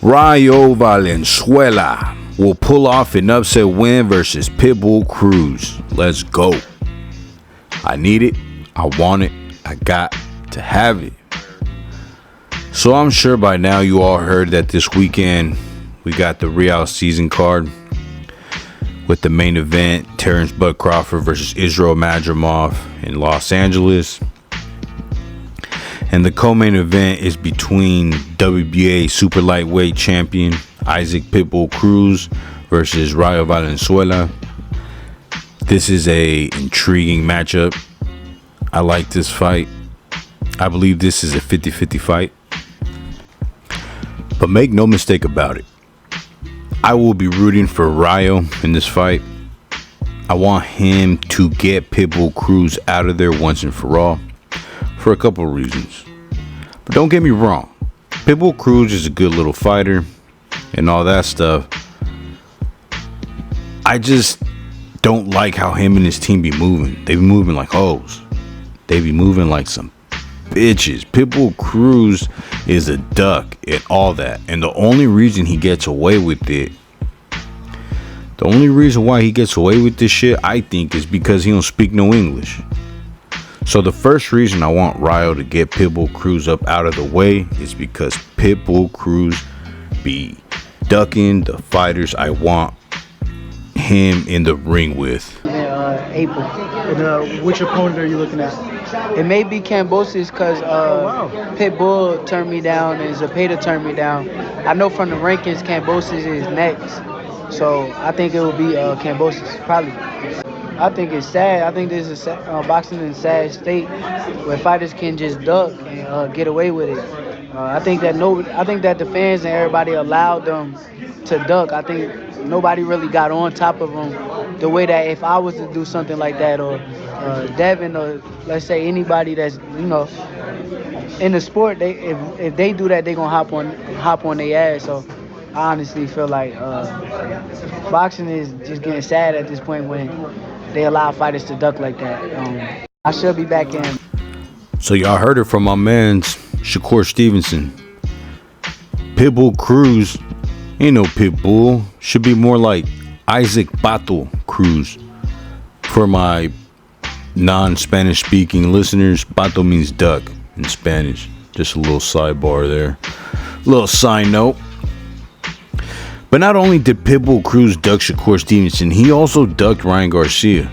Rayo Valenzuela will pull off an upset win versus Pitbull Cruz. Let's go. I need it. I want it. I got to have it. So I'm sure by now you all heard that this weekend we got the Rayo season card with the main event, Terrence Bud Crawford versus Israel Madrimov in Los Angeles. And the co-main event is between WBA super lightweight champion Isaac Pitbull Cruz versus Rayo Valenzuela. This is a intriguing matchup. I like this fight. I believe this is a 50-50 fight. But make no mistake about it, I will be rooting for Rayo in this fight. I want him to get Pitbull Cruz out of there once and for all for a couple of reasons. But don't get me wrong, Pitbull Cruz is a good little fighter and all that stuff. I just don't like how him and his team be moving. They be moving like hoes. They be moving like some bitches. Pitbull Cruz is a duck and all that. And the only reason he gets away with it, the only reason why he gets away with this shit, I think, is because he don't speak no English. So the first reason I want Rayo to get Pitbull Cruz up out of the way is because Pitbull Cruz be ducking the fighters I want him in the ring with. April. And which opponent are you looking at? It may be Cambosis because Pitbull turned me down and Zepeda turned me down. I know from the rankings Cambosis is next. So I think it will be Cambosis, probably. I think it's sad. I think this is boxing in a sad state where fighters can just duck and get away with it. I think that the fans and everybody allowed them to duck. I think nobody really got on top of them the way that if I was to do something like that, or Devin, or let's say anybody that's in the sport, if they do that, they gonna hop on their ass. So I honestly feel like boxing is just getting sad at this point when they allow fighters to duck like that. I should be back in. So y'all heard it from my man Shakur Stevenson. Pitbull Cruz ain't no Pitbull. Should be more like Isaac Pato Cruz. For my non-Spanish speaking listeners, Pato means duck in Spanish. Just a little sidebar there. Little side note. But not only did Pitbull Cruz duck Shakur Stevenson, he also ducked Ryan Garcia.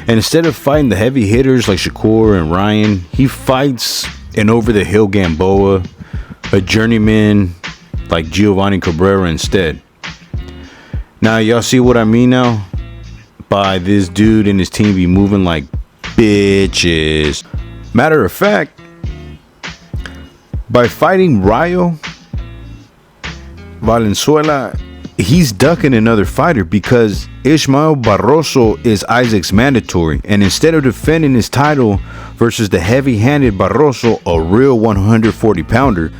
And instead of fighting the heavy hitters like Shakur and Ryan, he fights an over-the-hill Gamboa, a journeyman like Giovanni Cabrera instead. Now, y'all see what I mean now? By this dude and his team be moving like bitches. Matter of fact, by fighting Rayo Valenzuela, he's ducking another fighter because Ismael Barroso is Isaac's mandatory. And instead of defending his title versus the heavy-handed Barroso, a real 140-pounder,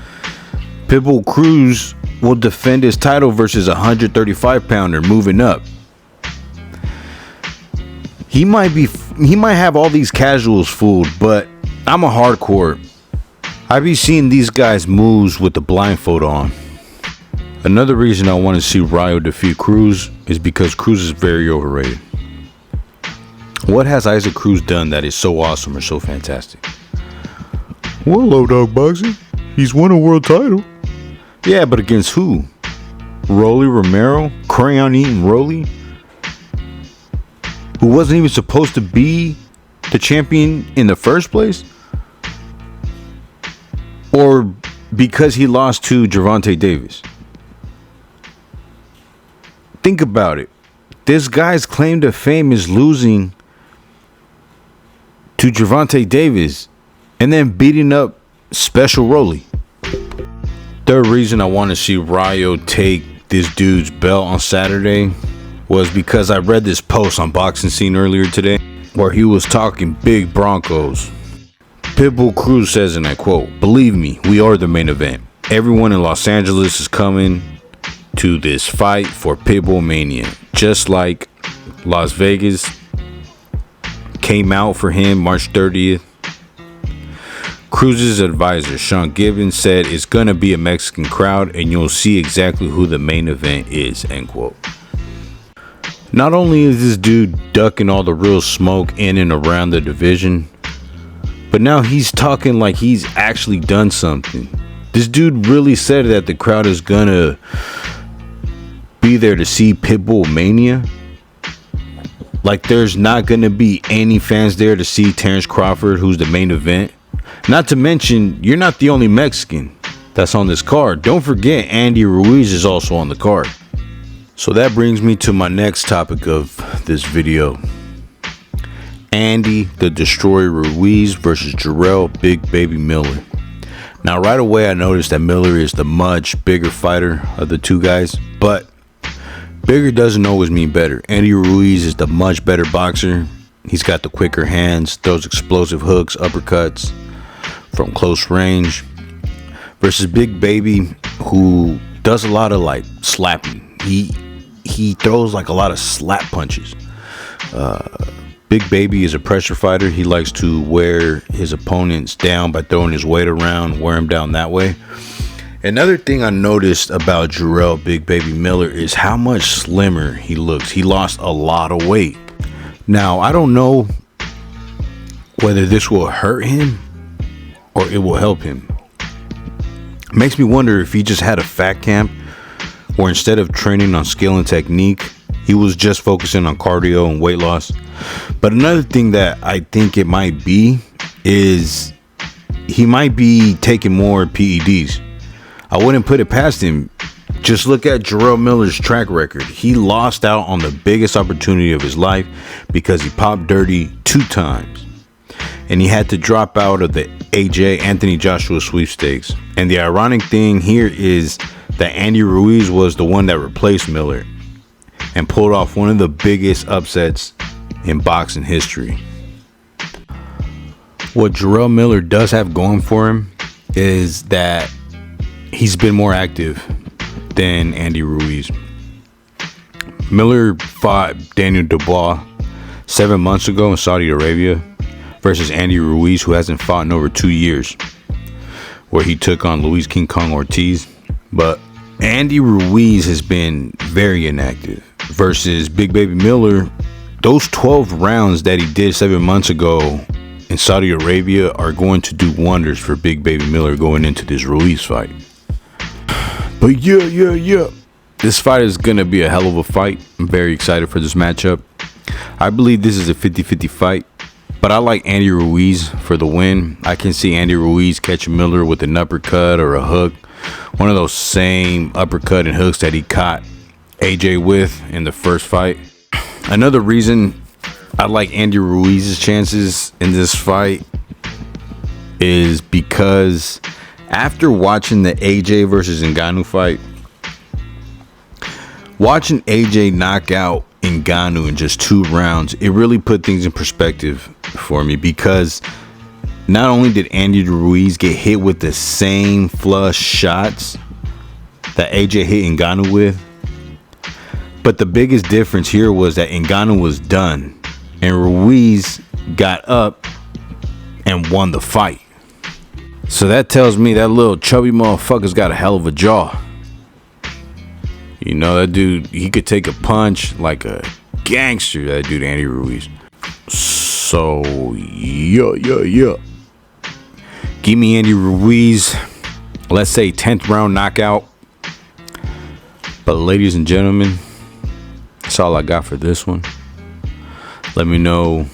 Pitbull Cruz will defend his title versus a 135-pounder moving up. He might have all these casuals fooled, but I'm a hardcore. I be seeing these guys' moves with the blindfold on. Another reason I want to see Rayo defeat Cruz is because Cruz is very overrated. What has Isaac Cruz done that is so awesome or so fantastic? Well, low dog boxing. He's won a world title. Yeah, but against who? Rolly Romero? Crayon eating Rolly? Who wasn't even supposed to be the champion in the first place? Or because he lost to Gervonta Davis? Think about it. This guy's claim to fame is losing to Gervonta Davis and then beating up Special Rolly. Third reason I want to see Rayo take this dude's belt on Saturday was because I read this post on Boxing Scene earlier today where he was talking big Broncos. Pitbull Cruz says, and I quote, "Believe me, we are the main event. Everyone in Los Angeles is coming to this fight for Pitbull Mania, just like Las Vegas came out for him March 30th. Cruz's advisor, Sean Gibbons, said it's going to be a Mexican crowd and you'll see exactly who the main event is, end quote. Not only is this dude ducking all the real smoke in and around the division, but now he's talking like he's actually done something. This dude really said that the crowd is going to be there to see Pitbull Mania. Like there's not going to be any fans there to see Terrence Crawford, who's the main event. Not to mention, you're not the only Mexican that's on this card. Don't forget, Andy Ruiz is also on the card. So that brings me to my next topic of this video. Andy the Destroyer Ruiz versus Jarrell Big Baby Miller. Now right away I noticed that Miller is the much bigger fighter of the two guys, but bigger doesn't always mean better. Andy Ruiz is the much better boxer. He's got the quicker hands, throws explosive hooks, uppercuts from close range, versus Big Baby, who does a lot of like slapping. He throws like a lot of slap punches. Big Baby is a pressure fighter. He likes to wear his opponents down by throwing his weight around, wear him down that way. Another thing I noticed about Jarrell Big Baby Miller is how much slimmer he looks. He lost a lot of weight. Now, I don't know whether this will hurt him or it will help him. It makes me wonder if he just had a fat camp, or instead of training on skill and technique, he was just focusing on cardio and weight loss. But another thing that I think it might be is he might be taking more PEDs. I wouldn't put it past him. Just look at Jarrell Miller's track record. He lost out on the biggest opportunity of his life because he popped dirty 2 times. And he had to drop out of the AJ Anthony Joshua sweepstakes. And the ironic thing here is that Andy Ruiz was the one that replaced Miller and pulled off one of the biggest upsets in boxing history. What Jarrell Miller does have going for him is that he's been more active than Andy Ruiz. Miller fought Daniel Dubois 7 months ago in Saudi Arabia versus Andy Ruiz, who hasn't fought in over 2 years, where he took on Luis King Kong Ortiz. But Andy Ruiz has been very inactive versus Big Baby Miller. Those 12 rounds that he did 7 months ago in Saudi Arabia are going to do wonders for Big Baby Miller going into this Ruiz fight. But yeah. This fight is going to be a hell of a fight. I'm very excited for this matchup. I believe this is a 50-50 fight, but I like Andy Ruiz for the win. I can see Andy Ruiz catching Miller with an uppercut or a hook. One of those same uppercut and hooks that he caught AJ with in the first fight. Another reason I like Andy Ruiz's chances in this fight is because after watching the AJ versus Ngannou fight, watching AJ knock out Ngannou in just 2 rounds, it really put things in perspective for me, because not only did Andy Ruiz get hit with the same flush shots that AJ hit Ngannou with, but the biggest difference here was that Ngannou was done and Ruiz got up and won the fight. So that tells me that little chubby motherfucker's got a hell of a jaw. You know, that dude, he could take a punch like a gangster, that dude Andy Ruiz. So, yeah. Give me Andy Ruiz, let's say 10th round knockout. But ladies and gentlemen, that's all I got for this one. Let me know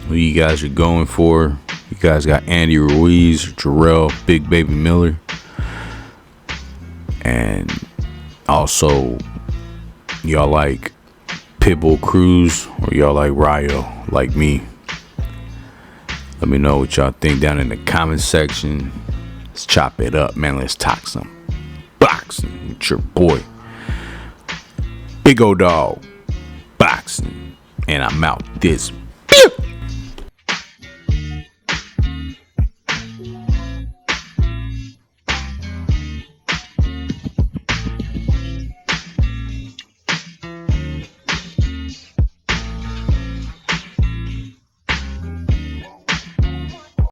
who you guys are going for. You guys got Andy Ruiz, Jarrell Big Baby Miller, and also y'all like Pitbull Cruz, or y'all like Rayo like me. Let me know what y'all think down in the comment section. Let's chop it up, man. Let's talk some boxing with your boy Big O Dog Boxing, and I'm out this